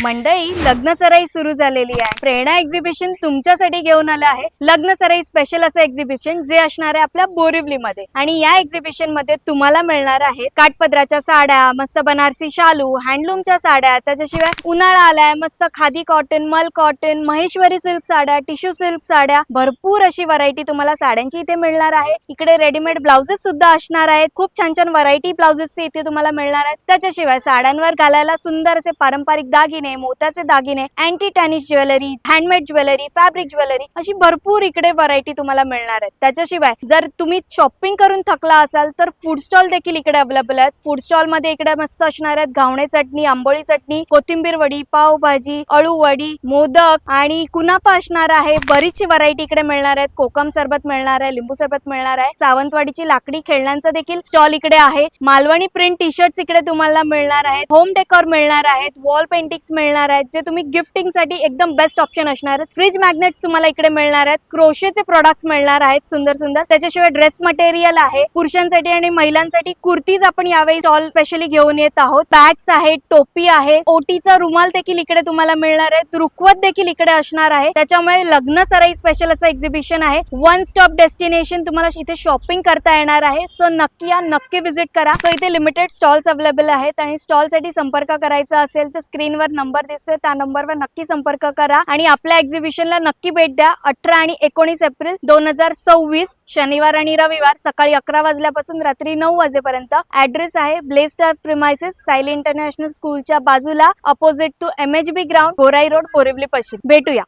मंडळी, लग्न सराई सुरू झालेली आहे. प्रेरणा एक्झिबिशन तुमच्यासाठी घेऊन आलं आहे लग्न सराई स्पेशल असं एक्झिबिशन, जे असणार आहे आपल्या बोरिवलीमध्ये. आणि या एक्झिबिशन मध्ये तुम्हाला मिळणार आहे काठपदराच्या साड्या, मस्त बनारसी शालू, हँडलूमच्या साड्या, त्याच्याशिवाय उन्हाळा आलाय, मस्त खादी कॉटन, मल कॉटन, महेश्वरी सिल्क साड्या, टिश्यू सिल्क साड्या, भरपूर अशी व्हरायटी तुम्हाला साड्यांची इथे मिळणार आहे. इकडे रेडीमेड ब्लाउजेस सुद्धा असणार आहेत. खूप छान छान व्हरायटी ब्लाउजेसचे इथे तुम्हाला मिळणार आहेत. त्याच्याशिवाय साड्यांवर घालायला सुंदर असे पारंपरिक दागिने, मोत्याचे दागिने, anti tarnish jewellery, handmade jewellery, fabric jewellery, अशी भरपूर इकडे व्हरायटी तुम्हाला मिळणार आहे. त्याच्याशिवाय जर तुम्ही शॉपिंग करून थकला असाल तर फूड स्टॉल देखील इकडे अवेलेबल आहेत. फूड स्टॉल मध्ये इकडे मस्त असणार आहेत घावणे चटणी, आंबोळी चटणी, कोथिंबीर वडी, पाव भाजी, अळू वडी, मोदक आणि कुनाफा असणार आहे. बरीचशी व्हरायटी इकडे मिळणार आहेत. कोकम सरबत मिळणार आहे, लिंबू सरबत मिळणार आहे. सावंतवाडीची लाकडी खेळण्यांचा देखील स्टॉल इकडे आहे. मालवणी प्रिंट टी शर्ट्स इकडे तुम्हाला मिळणार आहेत. होम डेकोर मिळणार आहेत. वॉल पेंटिंग्स मिळणार आहेत, जे तुम्ही गिफ्टिंग साठी एकदम बेस्ट ऑप्शन असणार आहेत. फ्रीज मॅग्नेट्स तुम्हाला इकडे मिळणार आहेत. क्रोशेचे प्रोडक्ट्स मिळणार आहेत सुंदर सुंदर. त्याच्याशिवाय ड्रेस मटेरियल आहे. पुरुषांसाठी आणि महिलांसाठी कुर्तीज आपण यावेळी स्टॉल स्पेशली घेऊन येत आहोत. बॅग्स आहेत, टोपी आहे, ओटीचा रुमाल देखील इकडे तुम्हाला मिळणार आहे. रुखवत देखील इकडे असणार आहे. त्याच्यामुळे लग्न सराई स्पेशल असं एक्झिबिशन आहे. वन स्टॉप डेस्टिनेशन तुम्हाला इथे शॉपिंग करता येणार आहे. सो नक्की या, नक्की विजिट करा. सो इथे लिमिटेड स्टॉल्स अवेलेबल आहेत आणि स्टॉल साठी संपर्क करायचा असेल तर स्क्रीनवर नंबर दिसतोय, त्या नंबरवर नक्की संपर्क करा आणि आपल्या एक्झिबिशनला नक्की भेट द्या. 18 आणि 19 एप्रिल 2026 शनिवार आणि रविवार सकाळी 11 वाजल्यापासून रात्री 9 वाजेपर्यंत. ऍड्रेस आहे ब्लेस्टार प्रिमाइसेस, सायली इंटरनॅशनल स्कूलच्या बाजूला, अपोजिट टू MHB ग्राउंड, गोराई रोड, बोरिवली पश्चिम. भेटूया.